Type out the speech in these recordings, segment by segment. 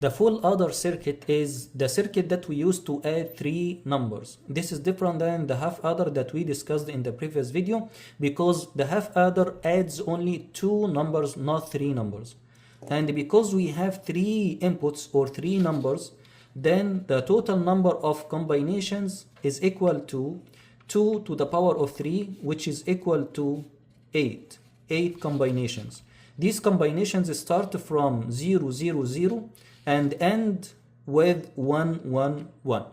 The full adder circuit is the circuit that we use to add three numbers. This is different than the half adder that we discussed in the previous video, because the half adder adds only two numbers, not three numbers. And because we have three inputs or three numbers, then the total number of combinations is equal to 2 to the power of 3, which is equal to 8. 8 combinations. These combinations start from 0, 0, 0 and end with 1, 1, 1.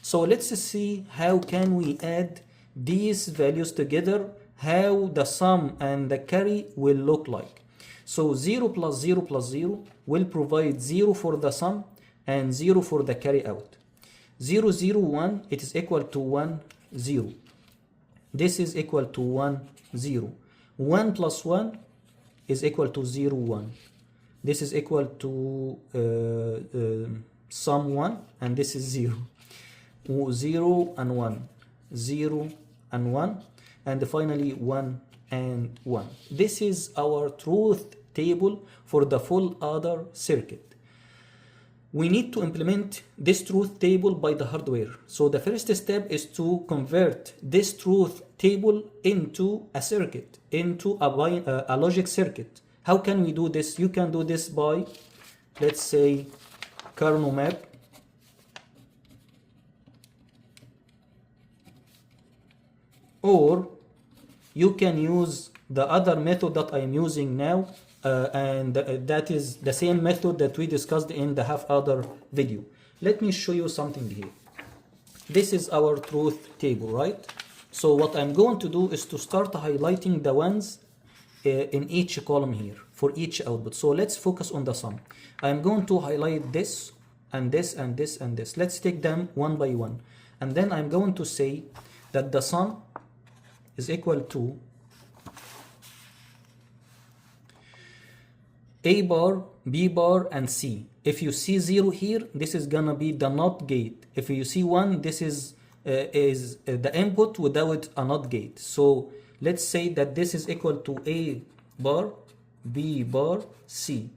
So let's see how can we add these values together, how the sum and the carry will look like. So 0 plus 0 plus 0 will provide 0 for the sum and 0 for the carry out. 0, 0, 1, it is equal to 1, 0. This is equal to 1, 0. 1 plus 1 is equal to 0, 1. This is equal to sum 1, and this is 0. 0 and 1. 0 and 1. And finally 1 and 1. This is our truth table for the full adder circuit. We need to implement this truth table by the hardware. So the first step is to convert this truth table into a circuit, into a logic circuit. How can we do this? You can do this by, let's say, kernel map. Or you can use the other method that I'm using now, and that is the same method that we discussed in the half adder video. Let me show you something here. This is our truth table, right? So what I'm going to do is to start highlighting the ones in each column here for each output. So let's focus on the sum. I'm going to highlight this and this and this and this. Let's take them one by one. And then I'm going to say that the sum is equal to A bar, B bar, and C. If you see 0 here, this is gonna be the NOT gate. If you see 1, this is the input without a NOT gate. So let's say that this is equal to A bar, B bar, C.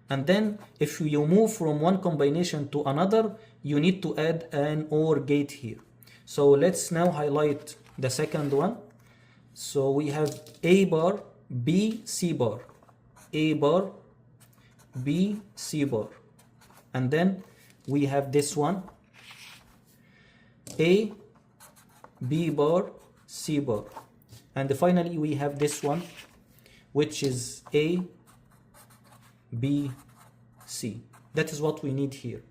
And then if you move from one combination to another, you need to add an OR gate here. So let's now highlight the second one. So we have A bar, B, C bar. A bar, B, C bar. And then we have this one, A, B bar, C bar. And finally we have this one, which is A, B, C. That is what we need here.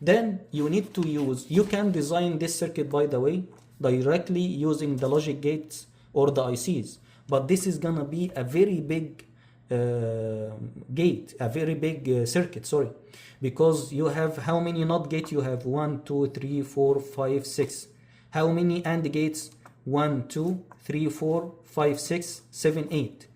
Then you need to use, you can design this circuit, by the way, directly using the logic gates or the ICs. But this is gonna be a very big gate, a very big circuit, sorry, because you have how many NOT gates? You have 1, 2, 3, 4, 5, 6. How many AND gates? 1, 2, 3, 4, 5, 6, 7, 8.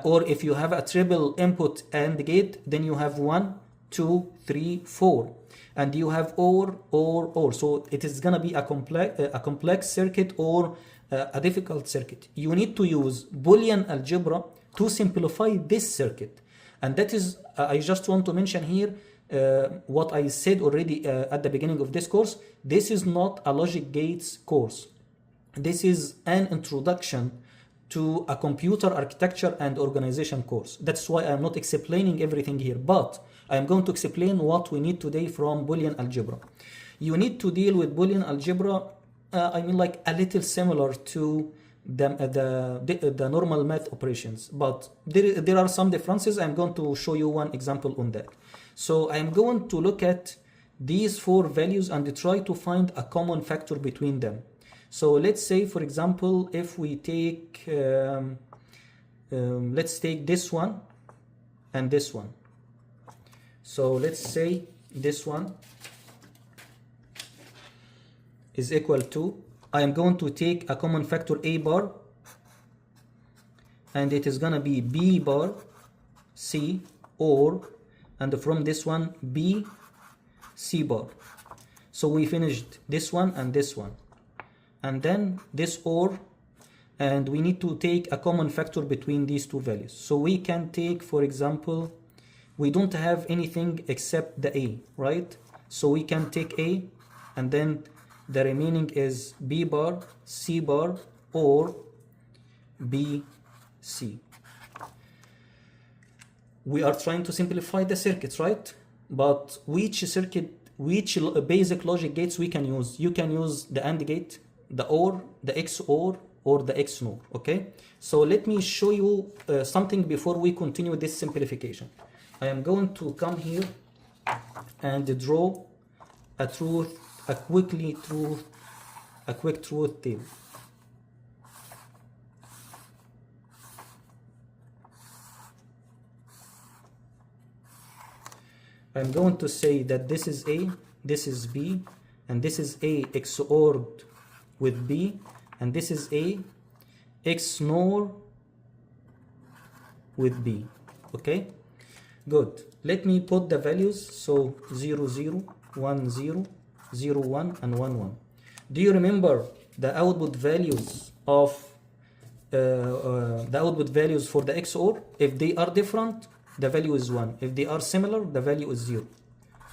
Or if you have a triple input AND gate, then you have 1, 2, 3, 4. And you have OR. So it is gonna be a complex circuit or a difficult circuit. You need to use Boolean algebra to simplify this circuit. And that is, I just want to mention here what I said already at the beginning of this course. This is not a logic gates course. This is an introduction to a computer architecture and organization course. That's why I'm not explaining everything here, but I'm going to explain what we need today from Boolean algebra. You need to deal with Boolean algebra, I mean, like a little similar to the normal math operations, but there are some differences. I'm going to show you one example on that. So I'm going to look at these four values and try to find a common factor between them. So let's say, for example, if we take let's take this one and this one. So let's say this one is equal to, I am going to take a common factor A bar, and it is gonna be B bar, C, or, and from this one B, C bar. So we finished this one and this one, and then this OR, and we need to take a common factor between these two values. So we can take, for example, we don't have anything except the A, right? So we can take A, and then the remaining is B bar, C bar, or B, C. We are trying to simplify the circuits, right? But which basic logic gates we can use? You can use the AND gate, the OR, the XOR, or the XNOR, okay? So let me show you something before we continue this simplification. I am going to come here and draw a quick truth table. I'm going to say that this is A, this is B, and this is A XORed with B, and this is A XNOR with B. Okay, good. Let me put the values. So 0 0, 1 0, 0 1, and 1 1. Do you remember the output values of for the XOR? If they are different, the value is 1. If they are similar, the value is 0.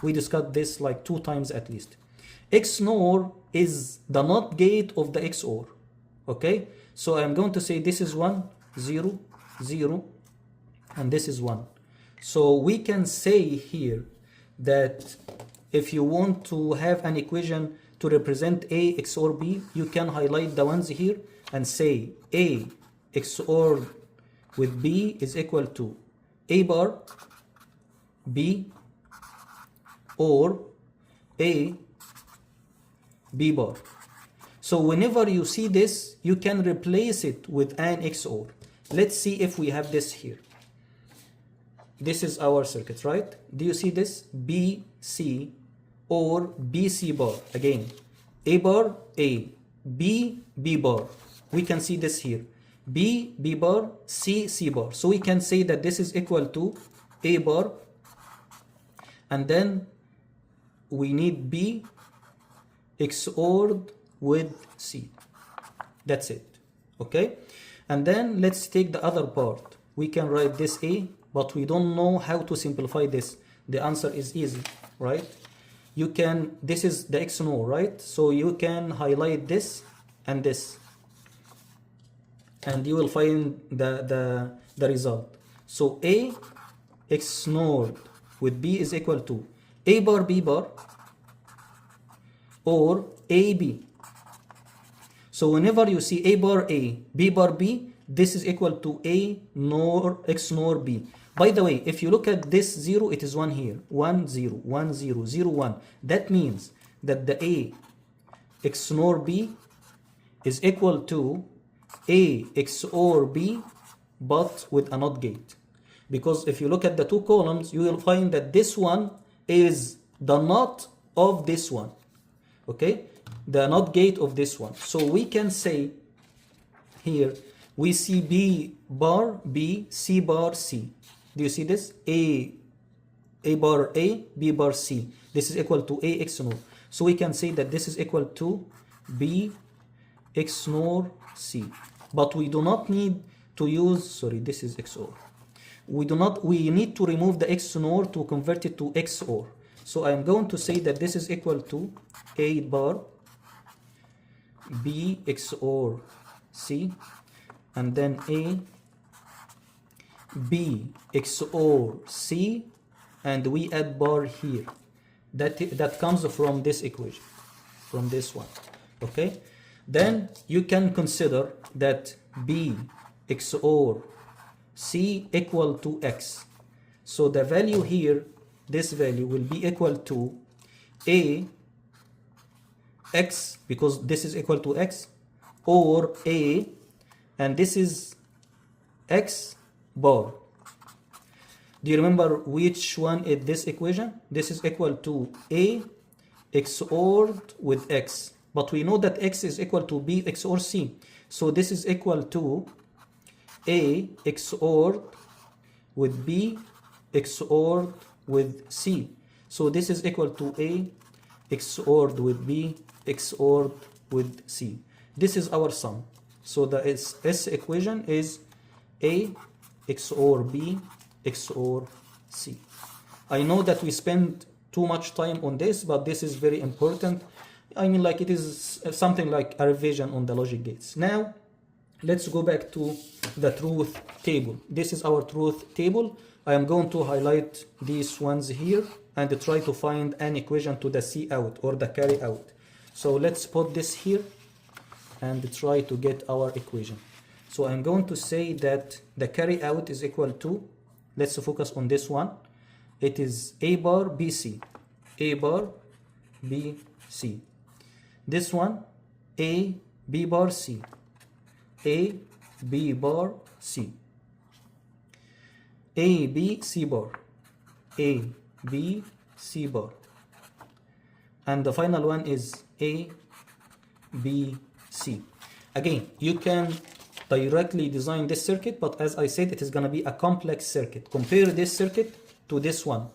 We discussed this like 2 times at least. XNOR is the NOT gate of the XOR. Okay, so I'm going to say this is 1 0 0, and this is 1. So we can say here that if you want to have an equation to represent A XOR B, you can highlight the ones here and say A XOR with B is equal to A bar B or A B bar. So whenever you see this, you can replace it with an XOR. Let's see if we have this here. This is our circuit, right? Do you see this? BC or BC bar. Again, A bar A, B B bar. We can see this here. B B bar, C C bar. So we can say that this is equal to A bar, and then we need B XORed with C. That's it. Okay, and then let's take the other part. We can write this A, but we don't know how to simplify this. The answer is easy, right? You can, this is the XNOR, right? So you can highlight this and this, and you will find the result. So A XNORed with B is equal to A bar B bar or AB. So whenever you see A bar A, B bar B, this is equal to A nor XNOR B. By the way, if you look at this 0, it is 1 here. 1 0, 1 0, 0 1. That means that the A XNOR B is equal to A XOR B, but with a NOT gate. Because if you look at the 2 columns, you will find that this one is the NOT of this one. Okay, the NOT gate of this one. So we can say here, we see B bar B, C bar C. Do you see this? A bar A, B bar C. This is equal to A XNOR. So we can say that this is equal to B XNOR C. But we do not need to use, sorry, this is XOR. We need to remove the XNOR to convert it to XOR. So I'm going to say that this is equal to A bar B XOR C, and then A B XOR C, and we add bar here. That comes from this equation, from this one. Okay, then you can consider that B XOR C equal to X. So the value here, this value will be equal to A X, because this is equal to X, or A, and this is X bar. Do you remember which one is this equation? This is equal to A XORed with X, but we know that X is equal to B XOR C. So this is equal to A XORed with B XORed with C. So this is equal to A XORed with B XORed with C. This is our sum. So the S equation is A XOR B XOR C. I know that we spend too much time on this, but this is very important. I mean, like, it is something like a revision on the logic gates. Now, let's go back to the truth table. This is our truth table. I am going to highlight these ones here and try to find an equation to the C out or the carry out. So let's put this here and try to get our equation. So I'm going to say that the carry out is equal to, let's focus on this one. It is A bar BC. A bar BC. This one, A B bar C. A B bar C. A B C bar. A B C bar. And the final one is A B C. Again, you can directly design this circuit, but as I said, it is going to be a complex circuit. Compare this circuit to this one.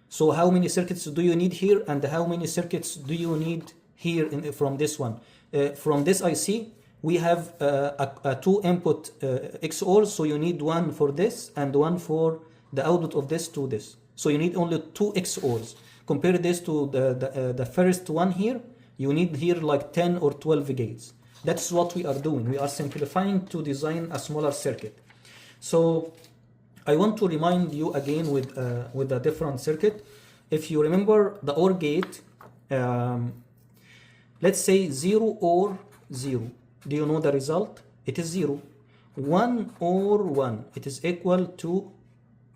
So how many circuits do you need here, and how many circuits do you need here from this one? From this IC, we have a two input XOR, so you need one for this and one for the output of this to this. So you need only two XORs. Compare this to the first one here. You need here like 10 or 12 gates. That's what we are doing. We are simplifying to design a smaller circuit. So I want to remind you again with a different circuit. If you remember the OR gate, let's say 0 or 0. Do you know the result? It is 0. 1 or 1. It is equal to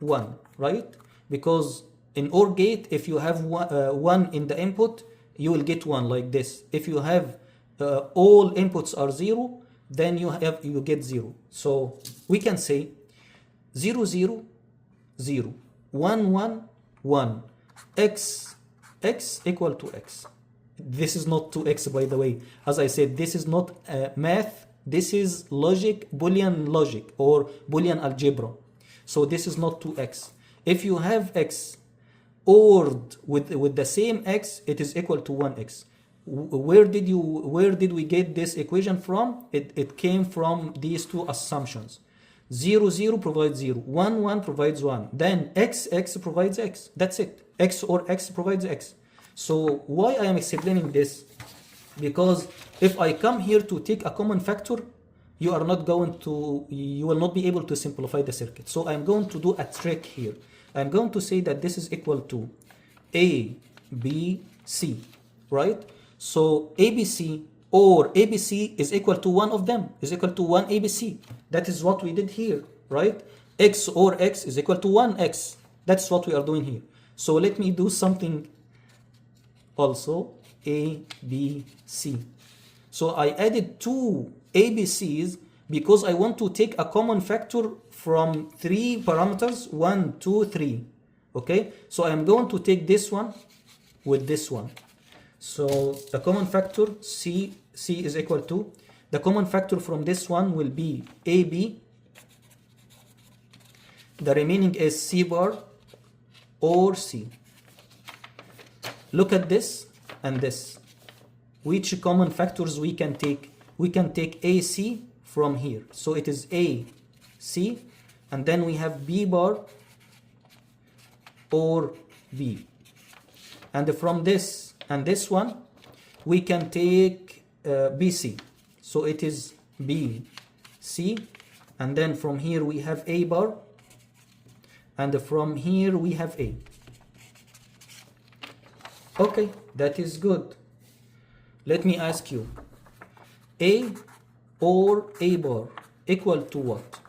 1, right? Because in OR gate, if you have 1 in the input, you will get 1 like this. If you have all inputs are 0, then you get 0. So we can say 0 0 0 1 1 1 x equal to x. This is not 2x, by the way. As I said, this is not math. This is logic, Boolean logic or Boolean algebra. So this is not 2x. If you have x ORed with the same x, it is equal to 1x. Where did we get this equation from? It came from these two assumptions. 0 0 provides 0, 1 1 provides 1, then x provides x. That's it. X or x provides x. So why I am explaining this? Because if I come here to take a common factor, you will not be able to simplify the circuit. So I'm going to do a trick here. I'm going to say that this is equal to A, B, C, right? So ABC or ABC is equal to one of them, is equal to 1 ABC. That is what we did here, right? X or X is equal to 1X. That's what we are doing here. So let me do something also, A, B, C. So I added two ABCs because I want to take a common factor from 3 parameters, 1, 2, 3. Okay, so I'm going to take this one with this one. So the common factor C is equal to, the common factor from this one will be AB. The remaining is C bar or C. Look at this and this. Which common factors we can take? We can take AC from here. So it is A, C, and then we have B bar or B. And from this and this one, we can take BC. So it is B, C, and then from here we have A bar, and from here we have A. Okay, that is good. Let me ask you, A or A bar equal to what?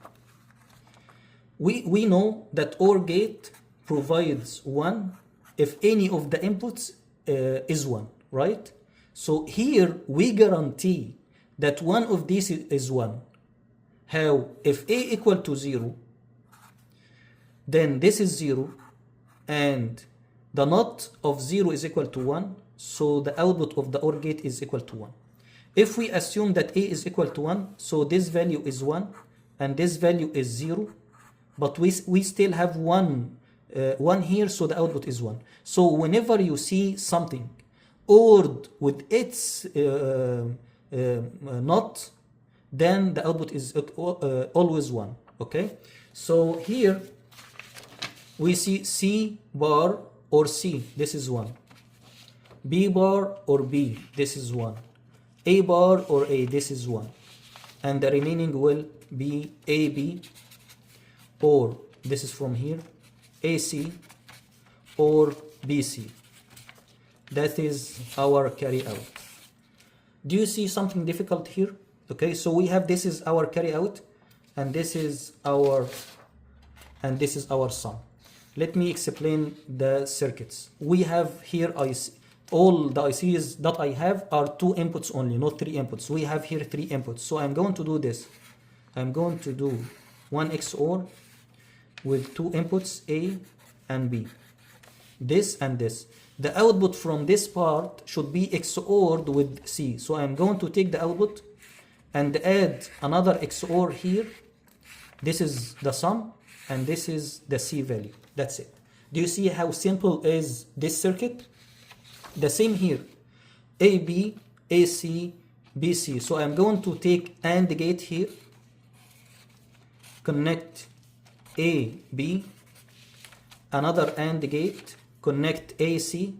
We know that OR gate provides 1 if any of the inputs is 1, right? So here we guarantee that one of these is 1. How? If A equal to 0, then this is 0, and the NOT of 0 is equal to 1, so the output of the OR gate is equal to 1. If we assume that A is equal to 1, so this value is 1, and this value is 0, but we still have 1 here, so the output is 1. So whenever you see something ORed with its NOT, then the output is always 1, okay? So here, we see C bar or C, this is 1. B bar or B, this is 1. A bar or A, this is 1. And the remaining will be AB, or this is from here, AC or BC. That is our carry out. Do you see something difficult here? Okay, so we have, this is our carry out, and this is our sum. Let me explain the circuits. We have here all the ICs that I have are 2 inputs only, not 3 inputs. We have here 3 inputs. So I'm going to do this. I'm going to do one XOR with 2 inputs, A and B. This and this. The output from this part should be XORed with C. So I'm going to take the output and add another XOR here. This is the sum and this is the C value. That's it. Do you see how simple is this circuit? The same here. AB, AC, BC. So I'm going to take AND gate here. Connect AB. Another AND gate. Connect AC.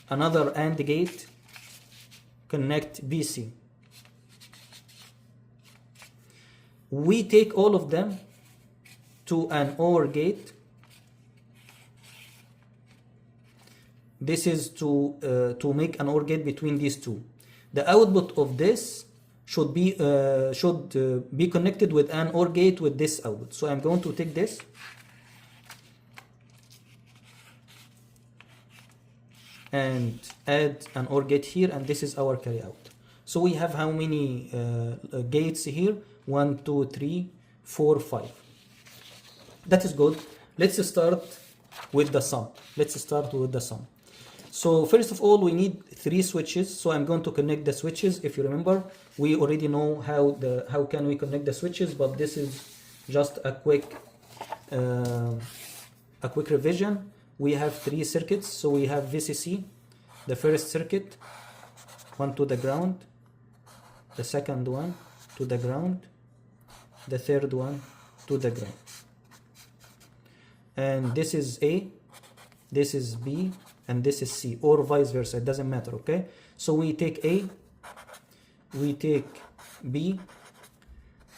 Another AND gate. Connect BC. We take all of them to an OR gate. This is to make an OR gate between these two. The output of this should be connected with an OR gate with this output. So I'm going to take this and add an OR gate here, and this is our carry out. So we have how many gates here? 1, 2, 3, 4, 5. That is good. Let's start with the sum. So first of all, we need 3 switches. So I'm going to connect the switches. If you remember, we already know how can we connect the switches, but this is just a quick revision. We have 3 circuits. So we have VCC, the first circuit, one to the ground, the second one to the ground, the third one to the ground. And this is A, this is B, and this is C, or vice versa, it doesn't matter, okay? So we take A, we take B,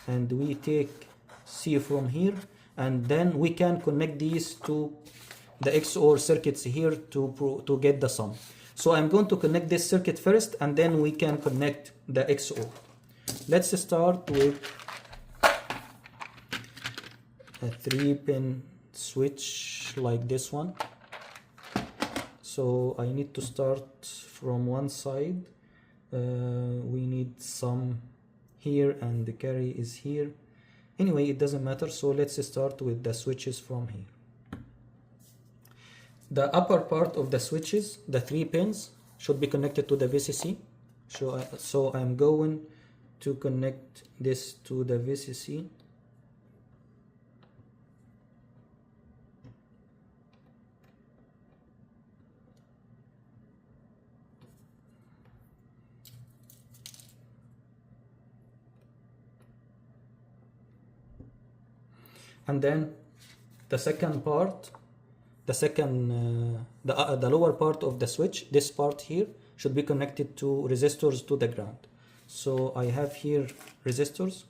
and we take C from here, and then we can connect these to the XOR circuits here to get the sum. So I'm going to connect this circuit first, and then we can connect the XOR. Let's start with a 3-pin switch like this one. So I need to start from one side. We need some here and the carry is here. Anyway, it doesn't matter. So let's start with the switches from here. The upper part of the switches, the 3 pins, should be connected to the VCC. So I'm going to connect this to the VCC. And then the second part, the lower part of the switch, this part here, should be connected to resistors to the ground. So I have here resistors.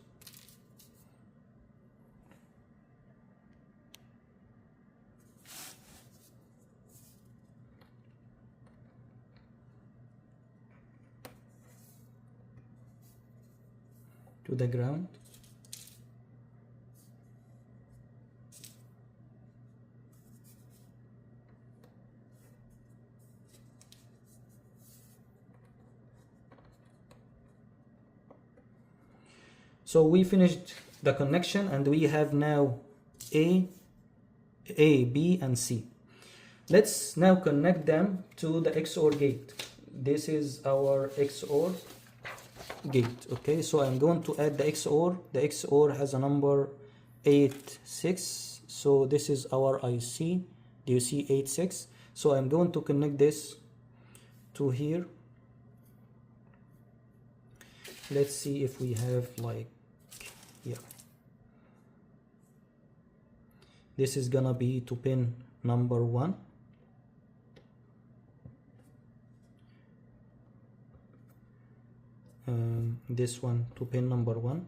To the ground. So we finished the connection and we have now A, B, and C. Let's now connect them to the XOR gate. This is our XOR gate. Okay, so I'm going to add the XOR. The XOR has a number 86. So this is our IC. Do you see 86? So I'm going to connect this to here. Let's see if we have like, yeah. This is gonna be to pin number 1. This one to pin number 1.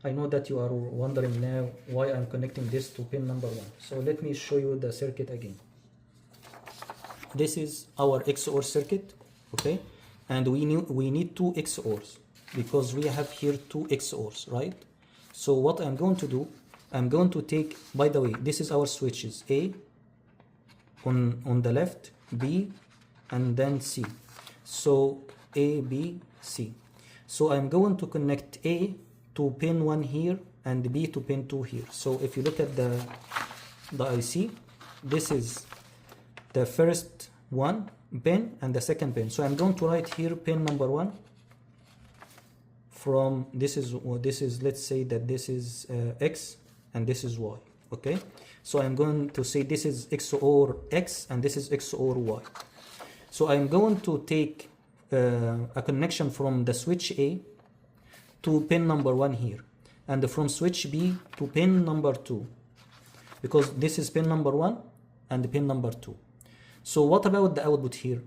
I know that you are wondering now why I'm connecting this to pin number 1. So let me show you the circuit again. This is our XOR circuit, okay? And we need 2 XORs because we have here 2 XORs, right? So what I'm going to do, I'm going to take, by the way, this is our switches, A on the left, B, and then C. So A, B, C. So I'm going to connect A to pin 1 here and B to pin 2 here. So if you look at the IC, this is the first one pin and the second pin. So I'm going to write here pin number 1 from this is let's say that this is X and this is Y, okay? So I'm going to say this is XOR X and this is XOR Y. So I'm going to take a connection from the switch A to pin number 1 here, and from switch B to pin number 2, because this is pin number 1 and pin number 2. So what about the output here,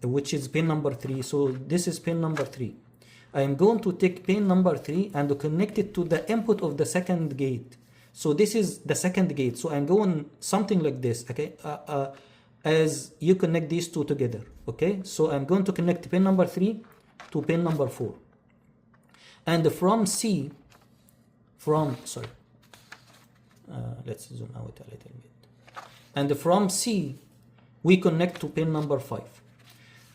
which is pin number 3? So this is pin number 3. I am going to take pin number 3 and connect it to the input of the second gate. So this is the second gate. So I'm going something like this, okay? As you connect these two together, okay? So I'm going to connect pin number 3 to pin number 4. And from C, let's zoom out a little bit. And from C, we connect to pin number 5.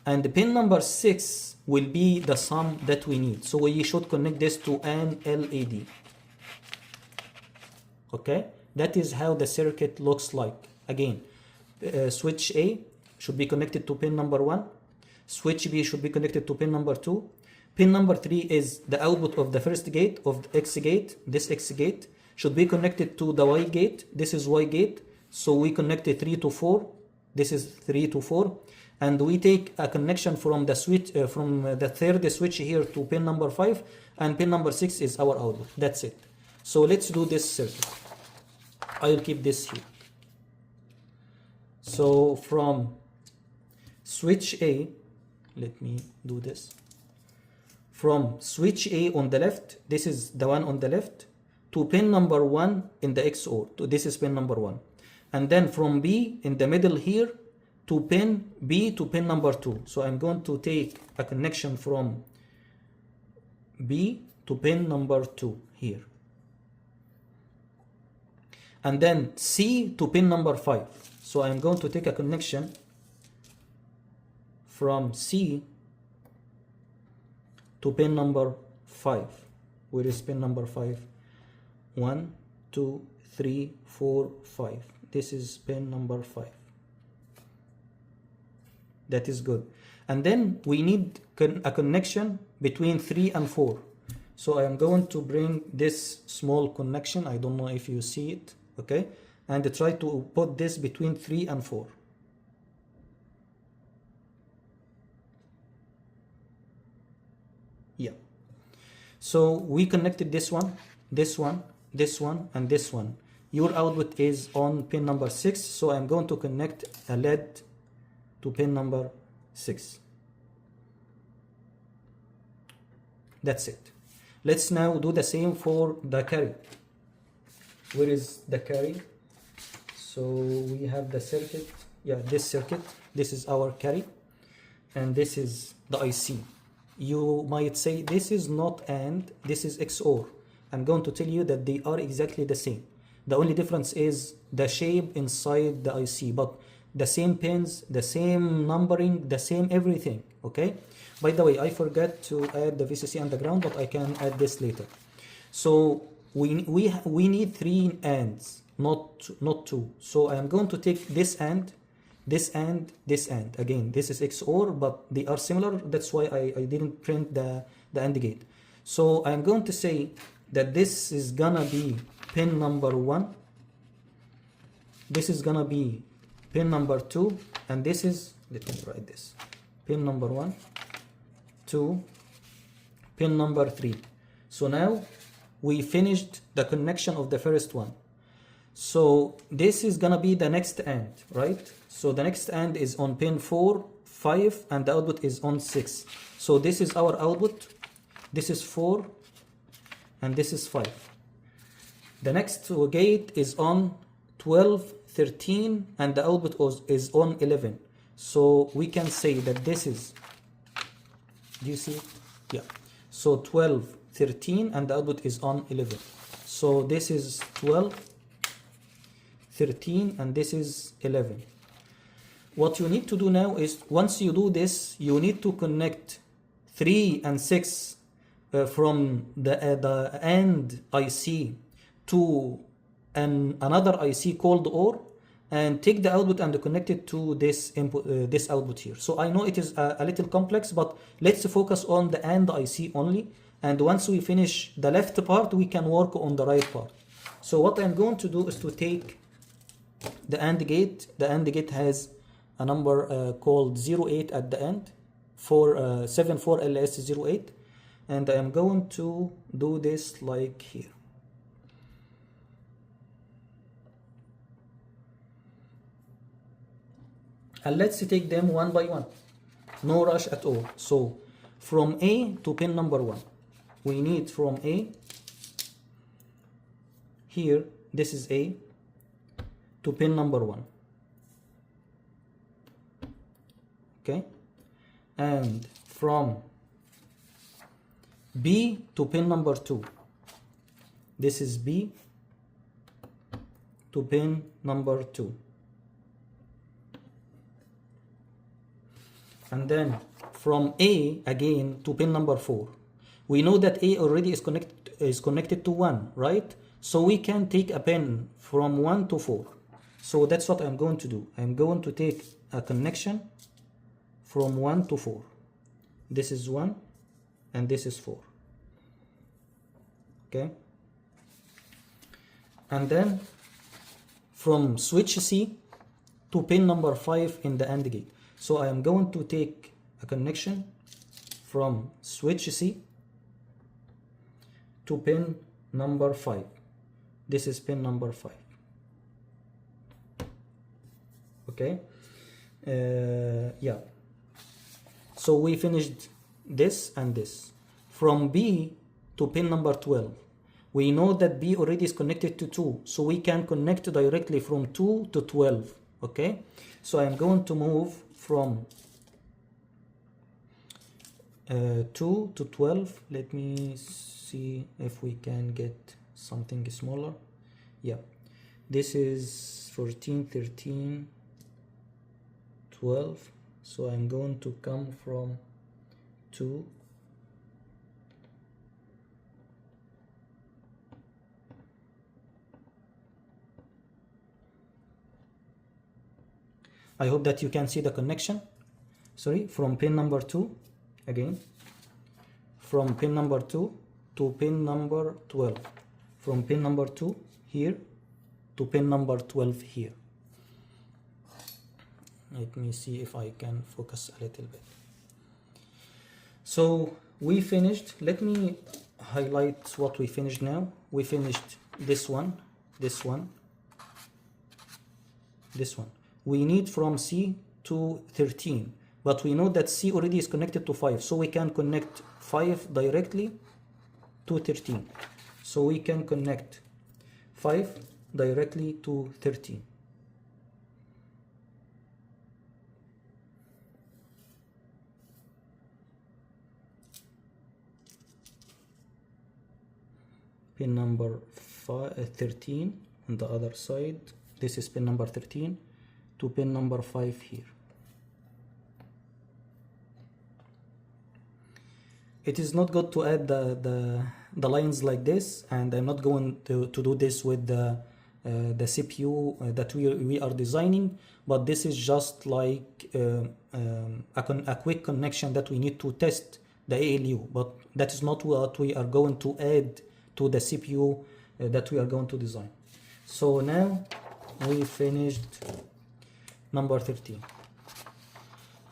And the pin number 6 will be the sum that we need. So we should connect this to an LED. Okay? That is how the circuit looks like. Again, switch A should be connected to pin number 1. Switch B should be connected to pin number 2. Pin number 3 is the output of the first gate, of the X gate. This X gate should be connected to the Y gate. This is Y gate. So we connected 3 to 4. This is 3 to 4. And we take a connection from the switch, from the third switch here to pin number 5. And pin number 6 is our output. That's it. So let's do this circuit. I'll keep this here. So from switch A, let me do this. From switch A on the left, this is the one on the left, to pin number 1 in the XOR. This is pin number 1. And then from B in the middle here to pin B to pin number 2. So I'm going to take a connection from B to pin number 2 here. And then C to pin number 5. So I'm going to take a connection from C to pin number 5. Where is pin number 5? 1, 2, 3, 4, 5. This is pin number 5. That is good. And then we need a connection between 3 and 4. So I am going to bring this small connection. I don't know if you see it, okay? And try to put this between 3 and 4. Yeah. So we connected this one, this one, this one, and this one. Your output is on pin number 6, so I'm going to connect a LED to pin number 6. That's it. Let's now do the same for the carry. Where is the carry? So we have the circuit. Yeah, this circuit. This is our carry. And this is the IC. You might say this is not AND, this is XOR. I'm going to tell you that they are exactly the same. The only difference is the shape inside the IC, but the same pins, the same numbering, the same everything, okay? By the way, I forgot to add the VCC and the ground, but I can add this later. So we need 3 ANDs, not 2. So I am going to take this AND, this AND, this AND. Again, this is XOR, but they are similar. That's why I didn't print the AND gate. So I'm going to say that this is gonna be pin number 1. This is gonna be pin number 2, and this is, let me write this, pin number 1, 2, pin number 3. So now we finished the connection of the first one. So this is gonna be the next AND, right? So the next AND is on pin 4, 5, and the output is on 6. So this is our output. This is 4, and this is 5. The next gate is on 12, 13, and the output is on 11. So we can say that this is, do you see it? Yeah. So 12, 13, and the output is on 11. So this is 12, 13, and this is 11. What you need to do now is, once you do this, you need to connect 3 and 6 from the AND IC to another IC called OR, and take the output and connect it to this input, this output here. So I know it is a little complex, but let's focus on the AND IC only. And once we finish the left part, we can work on the right part. So what I'm going to do is to take the AND gate. The AND gate has a number called 08 at the end, 74LS08, and I am going to do this like here. And let's take them one by one, no rush at all. So from A to pin number 1, we need from A, here, this is A, to pin number 1. Okay, and from B to pin number 2, this is B to pin number 2. And then from A again to pin number 4. We know that A already is connected to 1, right? So we can take a pin from 1 to 4. So that's what I'm going to do. I'm going to take a connection from 1 to 4. This is 1 and this is 4. Okay? And then from switch C to pin number 5 in the AND gate. So I am going to take a connection from switch C to pin number 5. This is pin number 5. Okay? Yeah. So we finished this and this. From B to pin number 12. We know that B already is connected to 2. So we can connect directly from 2 to 12. Okay? So I'm going to move from 2 to 12. Let me see if we can get something smaller. Yeah, this is 14, 13, 12. So I'm going to come from 2 I hope that you can see the connection. Sorry, from pin number 2 again, from pin number 2 to pin number 12, from pin number 2 here to pin number 12 here. Let me see if I can focus a little bit. So we finished. Let me highlight what we finished now. We finished this one, this one, this one. We need from C to 13, but we know that C already is connected to 5, so we can connect 5 directly to 13. So we can connect 5 directly to 13. Pin number 13 on the other side. This is pin number 13 to pin number 5 here. It is not good to add the lines like this, and I'm not going to do this with the CPU that we are designing, but this is just like a quick connection that we need to test the ALU, but that is not what we are going to add to the CPU that we are going to design. So now we finished number 13.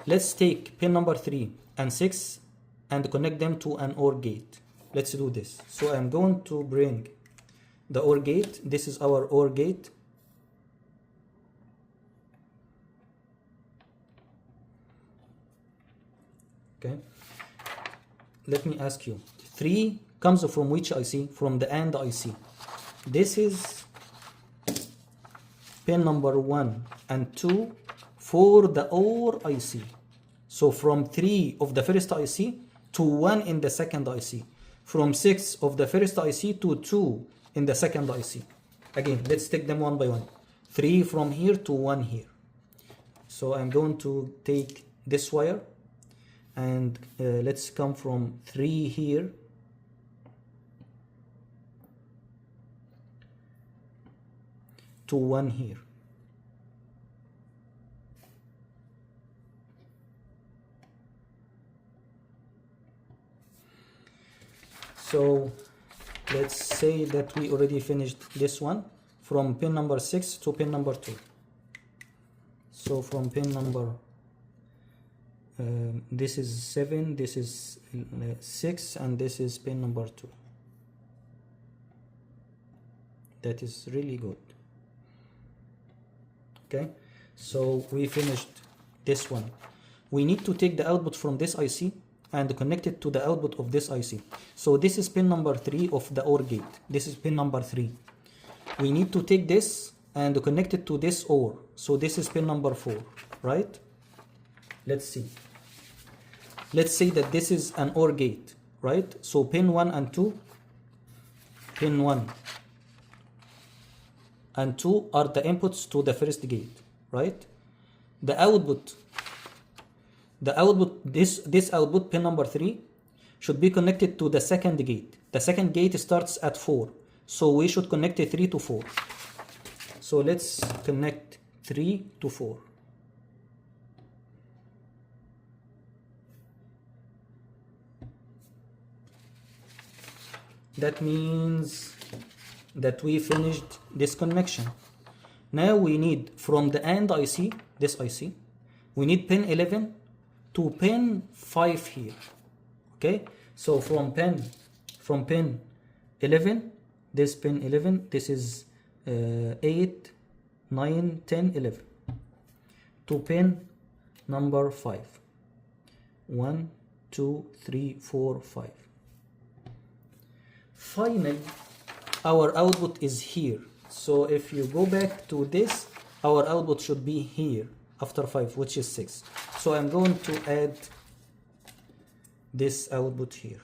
Let's take pin number 3 and 6 and connect them to an OR gate. let's do this. So I'm going to bring the OR gate. This is our OR gate. Okay, let me ask you, 3 comes from which IC? From the AND IC. This is pin number 1 and 2 for the OR IC. So from 3 of the first IC to 1 in the second IC. From 6 of the first IC to 2 in the second IC. Again, let's take them one by one. 3 from here to 1 here. So I'm going to take this wire and let's come from 3 here to 1 here. So let's say that we already finished this one from pin number 6 to pin number 2. So from pin number this is 7, this is 6, and this is pin number 2. That is really good. Okay, so we finished this one. We need to take the output from this IC and connect it to the output of this IC. So this is pin number 3 of the OR gate. This is pin number 3. We need to take this and connect it to this OR. So this is pin number 4, right? Let's see. Let's say that this is an OR gate, right? So pin 1 and 2, pin 1 and 2 are the inputs to the first gate, right? The output, this output, pin number 3, should be connected to the second gate. The second gate starts at 4, so we should connect 3 to 4. So let's connect 3 to 4. That means that we finished this connection. Now we need from the AND IC, this IC, we need pin 11 to pin 5 here. Okay, so from pin 11, this pin 11, this is 8, 9, 10, 11, to pin number 5. 1, 2, 3, 4, 5. Finally, our output is here. So if you go back to this, our output should be here after 5, which is 6. So I'm going to add this output here.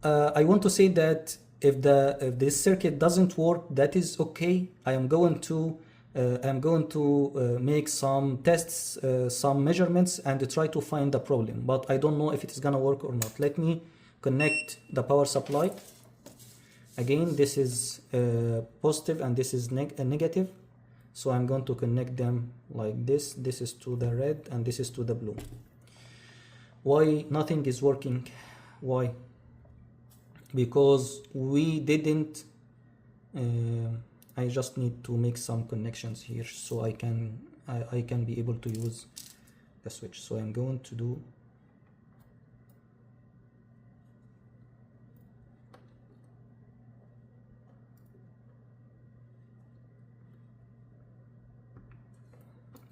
I want to say that if this circuit doesn't work, that is okay. I'm going to make some tests, some measurements, and try to find the problem, but I don't know if it is gonna work or not. Let me connect the power supply. Again, this is positive and this is negative, so I'm going to connect them like this. This is to the red and this is to the blue. Why nothing is working? Why? Because we didn't I just need to make some connections here so I can be able to use the switch. So I'm going to do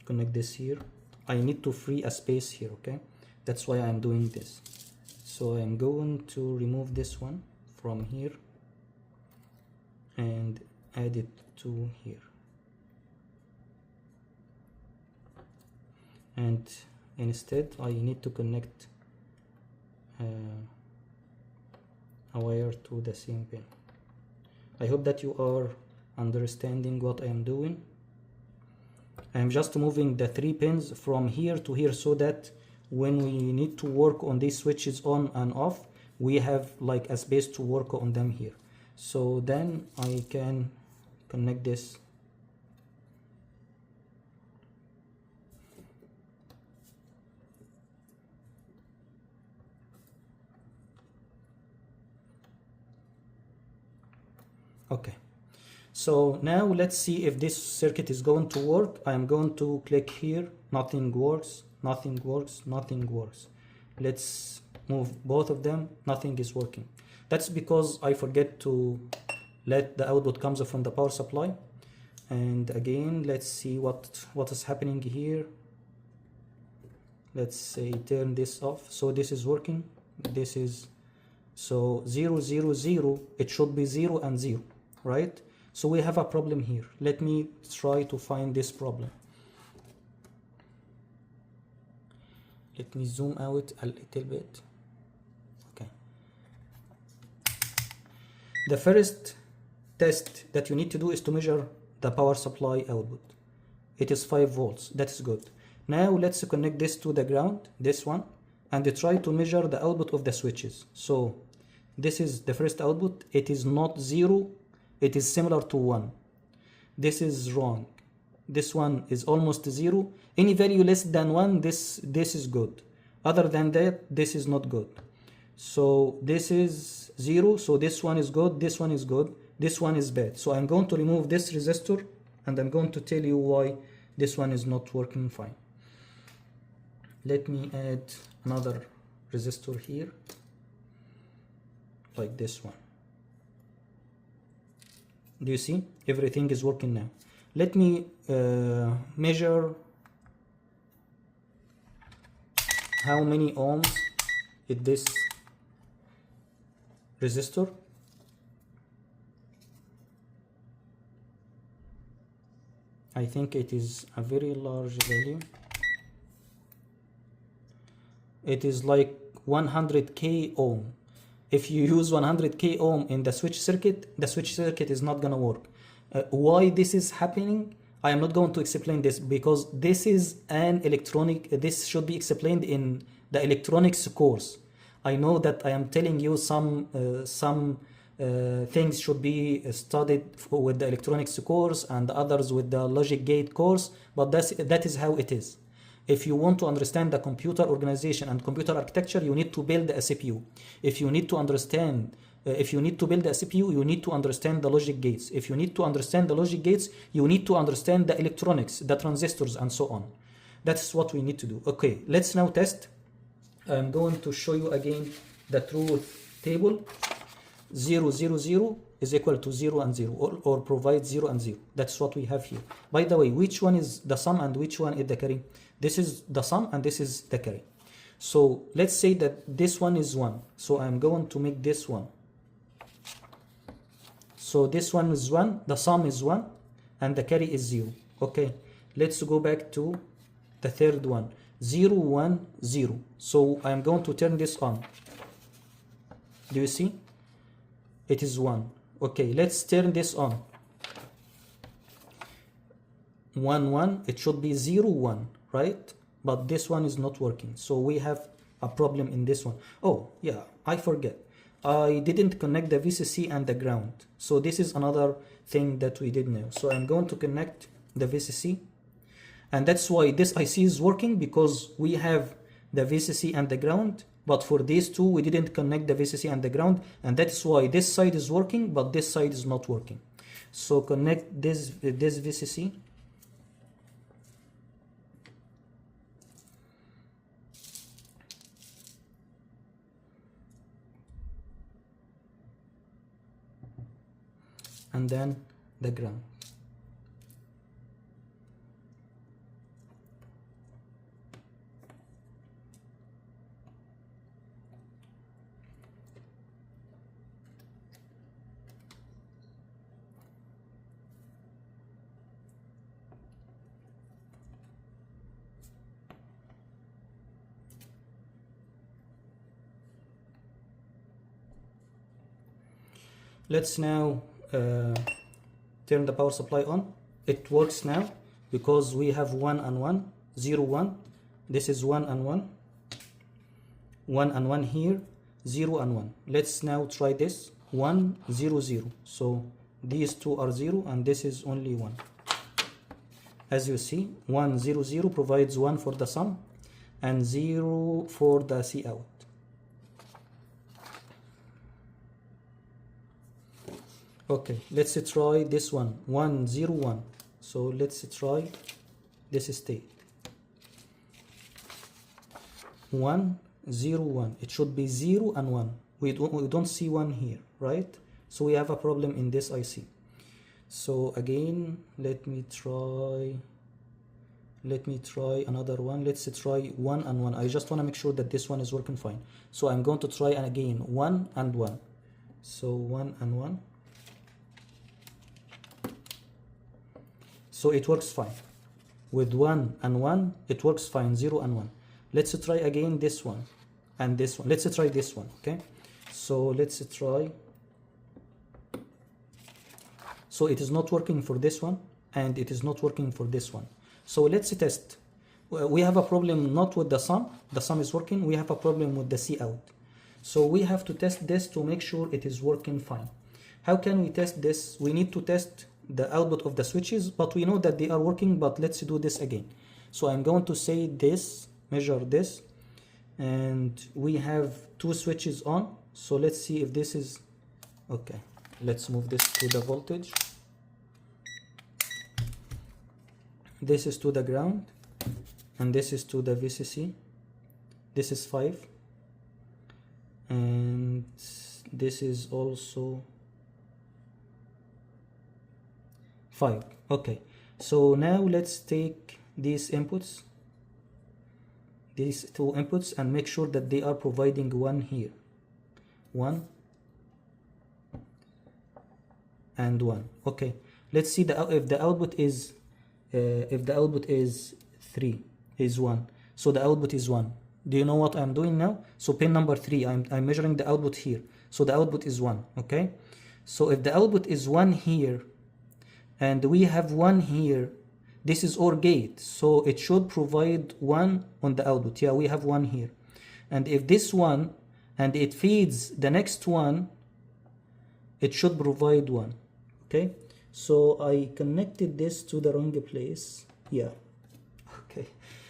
connect this here. I need to free a space here, okay? That's why I'm doing this. So I'm going to remove this one from here and add it to here, and instead I need to connect a wire to the same pin. I hope that you are understanding what I am doing. I am just moving the 3 pins from here to here so that when we need to work on these switches on and off, we have like a space to work on them here. So then I can connect this . Okay, So now let's see if this circuit is going to work. I am going to click here. Nothing works, nothing works, nothing works. Let's move both of them. Nothing is working. That's because I forget to let the output comes from the power supply. And again, let's see what is happening here. Let's say turn this off. So this is working. This is so 0 0 0. It should be 0 and 0, right? So we have a problem here. Let me try to find this problem. Let me zoom out a little bit. Okay. The first test that you need to do is to measure the power supply output. It is 5 volts. That is good. Now let's connect this to the ground, this one, and try to measure the output of the switches. So this is the first output. It is not 0. It is similar to 1. This is wrong. This one is almost 0. Any value less than 1, this is good. Other than that, this is not good. So this is 0. So this one is good. This one is good. This one is bad. So I'm going to remove this resistor and I'm going to tell you why this one is not working fine. Let me add another resistor here, like this one. Do you see? Everything is working now. Let me measure how many ohms is this resistor. I think it is a very large value. It is like 100k ohm. If you use 100k ohm in the switch circuit is not gonna work. Why this is happening? I am not going to explain this because this is an electronic. This should be explained in the electronics course. I know that I am telling you some things should be studied with the electronics course and others with the logic gate course, but that is how it is. If you want to understand the computer organization and computer architecture, you need to build a CPU. If you need to build a CPU, you need to understand the logic gates. If you need to understand the logic gates, you need to understand the electronics, the transistors, and so on. That's what we need to do. Okay, let's now test. I'm going to show you again the truth table. 0 0 0 is equal to 0 and 0, or provides 0 and 0. That's what we have here. By the way, which one is the sum and which one is the carry? This is the sum and this is the carry. So let's say that this one is 1. So I'm going to make this 1. So this one is 1, the sum is 1, and the carry is 0. Okay, let's go back to the third one. 0 1 0. So I'm going to turn this on. Do you see? It is 1. Okay, let's turn this on. 1 1. It should be 0 1, right? But this one is not working. So we have a problem in this one. Oh yeah, I forget. I didn't connect the VCC and the ground. So this is another thing that we did now. So I'm going to connect the VCC. And that's why this IC is working, because we have the VCC and the ground. But for these two, we didn't connect the VCC and the ground. And that's why this side is working, but this side is not working. So connect this VCC. And then the ground. Let's now turn the power supply on. It works now because we have 1 and 1, 0 1. This is 1 and 1, 1 and 1 here, 0 and 1. Let's now try this. 1 0 0. So these two are 0 and this is only 1. As you see, 1 0 0 provides 1 for the sum and 0 for the C out. Okay, let's try this one, 1 0 1. So let's try this state, 1 0 1. It should be 0 and 1. We don't see 1 here, right? So we have a problem in this IC. So again, let me try another one. Let's try 1 and 1. I just want to make sure that this one is working fine. So I'm going to try again 1 and 1. So 1 and 1. So it works fine. With 1 and 1, it works fine, 0 and 1. Let's try again this one and this one. Let's try this one, okay? So let's try. So it is not working for this one, and it is not working for this one. So let's test. We have a problem not with the sum. The sum is working. We have a problem with the C out. So we have to test this to make sure it is working fine. How can we test this? We need to test the output of the switches, but we know that they are working, but let's do this again. So I'm going to say this, measure this, and we have 2 switches on. So let's see if this is okay. Let's move this to the voltage. This is to the ground, and this is to the VCC. This is 5, and this is also 5. Okay, so now let's take these inputs, these 2 inputs, and make sure that they are providing 1 here, 1 and 1. Okay, let's see if the output is 3 is 1. So the output is 1. Do you know what I'm doing now? So pin number 3, I'm measuring the output here. So the output is 1. Okay, so if the output is 1 here, and we have 1 here, this is OR gate, so it should provide 1 on the output. Yeah, we have 1 here. And if this one, and it feeds the next one, it should provide 1. Okay, so I connected this to the wrong place. Yeah, okay,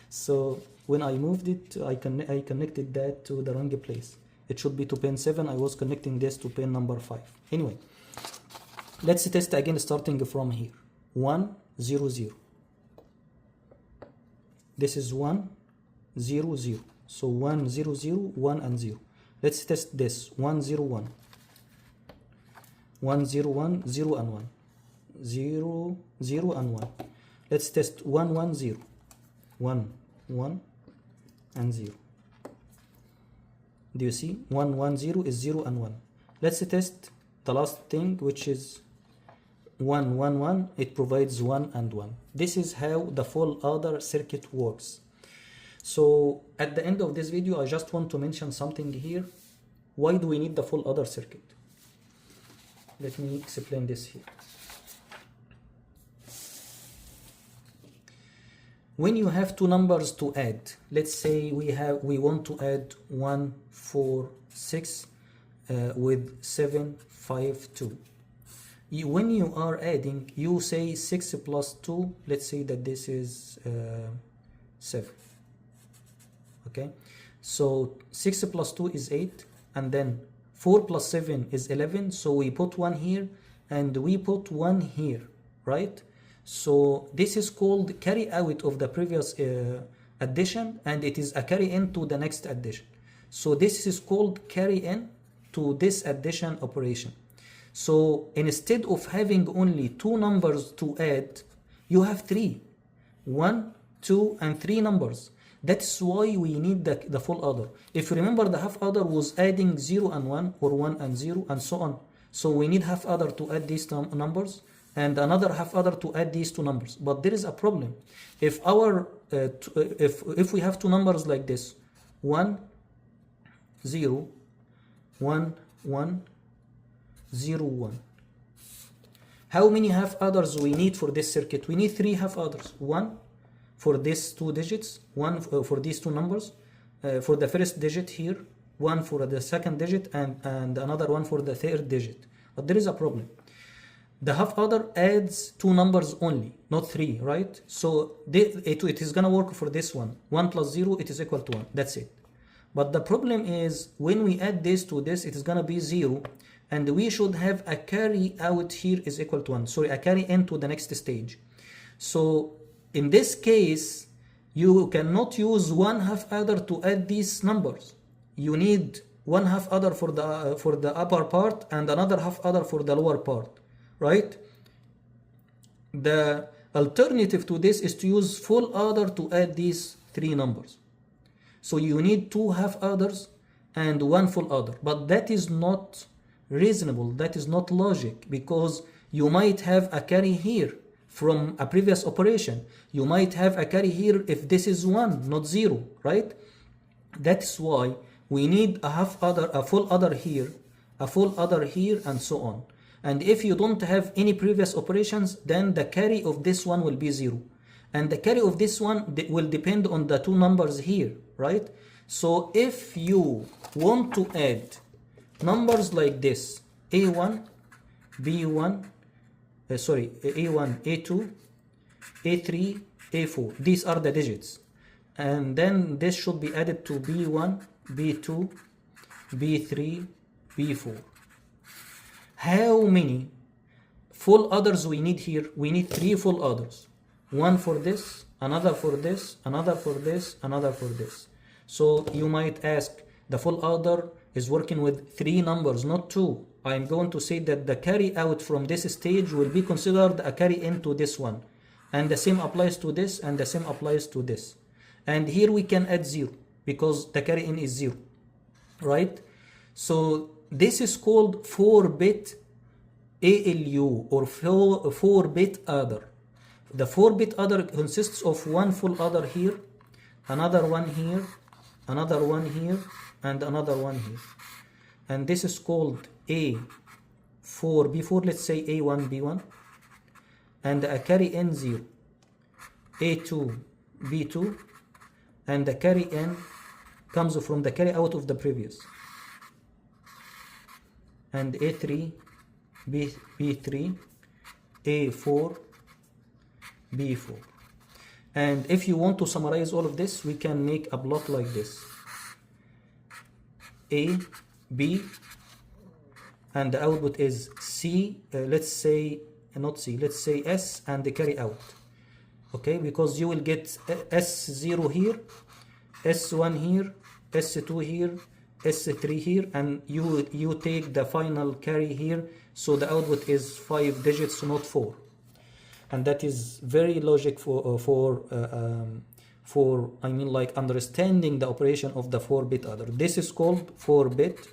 so when I moved it, I connected that to the wrong place. It should be to pin 7. I was connecting this to pin number 5. Anyway, let's test again starting from here. 1 0 0. This is 1 0 0. So 1 0 0, 1 and 0. Let's test this. 1 0 1. 1 0 1, 0 and 1. 0 0 and 1. Let's test 1 1 0. 1 1 and 0. Do you see? 1 1 0 is 0 and 1. Let's test the last thing, which is 1 1 1. It provides 1 and 1. This is how the full adder circuit works. So at the end of this video, I just want to mention something here. Why do we need the full adder circuit? Let me explain this here. When you have 2 numbers to add, let's say we want to add 1 4 6 with 7 5 2. When you are adding, you say 6 plus 2. Let's say that this is 7. Okay, so 6 plus 2 is 8, and then 4 plus 7 is 11. So we put 1 here and we put 1 here, right? So this is called carry out of the previous addition, and it is a carry in to the next addition. So this is called carry in to this addition operation. So instead of having only 2 numbers to add, you have 3, 1 2 and 3 numbers. That's why we need the full adder. If you remember, the half adder was adding 0 and 1 or 1 and 0 and so on. So we need half adder to add these numbers, and another half adder to add these 2 numbers. But there is a problem. If our if we have 2 numbers like this, 1 0 1 1 0 1, how many half adders we need for this circuit? We need 3 half adders. 1 for these 2 digits, 1 for these 2 numbers, for the first digit here, 1 for the second digit, and another 1 for the third digit. But there is a problem. The half adder adds 2 numbers only, not 3, right? So it is gonna work for this one. 1 plus 0, it is equal to 1. That's it. But the problem is when we add this to this, it is gonna be 0, and we should have a carry out here is equal to 1. Sorry, a carry in to the next stage. So in this case, you cannot use 1/2 adder to add these numbers. You need 1/2 adder for the upper part and another half adder for the lower part, right? The alternative to this is to use full adder to add these three numbers. So you need 2 half adders and 1 full adder, but that is not reasonable, that is not logic, because you might have a carry here from a previous operation. You might have a carry here if this is 1, not 0, right? That's why we need a half adder, a full adder here, a full adder here, and so on. And if you don't have any previous operations, then the carry of this one will be 0. And the carry of this one will depend on the two numbers here, right? So if you want to add numbers like this, A1, B1, A1, A2, A3, A4, these are the digits. And then this should be added to B1, B2, B3, B4. How many full adders we need here? We need 3 full adders. One for this, another for this, another for this, another for this. So you might ask, the full adder is working with 3 numbers, not 2. I'm going to say that the carry out from this stage will be considered a carry into this one. And the same applies to this, and the same applies to this. And here we can add 0, because the carry in is 0, right? So this is called 4-bit ALU, or 4-bit adder. The 4-bit adder consists of 1 full adder here, another one here, another one here, and another one here. And this is called A4, B4, let's say A1, B1, and a carry in 0, A2, B2, and the carry in comes from the carry out of the previous, and A3, B3, A4, B4. And if you want to summarize all of this, we can make a block like this: A, B, and the output is C, let's say, not C, let's say S, and the carry out. Okay, because you will get S0 here, S1 here, S2 here, S3 here, and you take the final carry here, so the output is 5 digits, not 4. And that is very logic for I mean, like, understanding the operation of the 4-bit adder. This is called 4-bit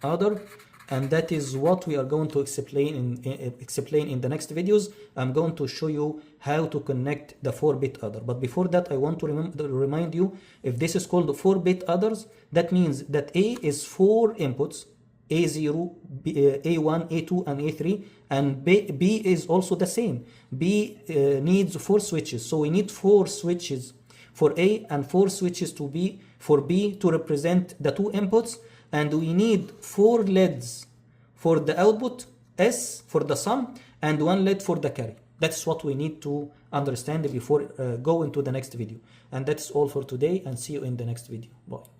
adder, and that is what we are going to explain in the next videos. I'm going to show you how to connect the 4-bit adder. But before that, I want to remind you, if this is called 4-bit adders, that means that A is 4 inputs, A0, A1, A2, and A3, and B is also the same. B needs 4 switches, so we need 4 switches for A and 4 switches for B to represent the 2 inputs, and we need 4 LEDs for the output, S for the sum, and 1 LED for the carry. That's what we need to understand before going to the next video. And that's all for today, and see you in the next video. Bye.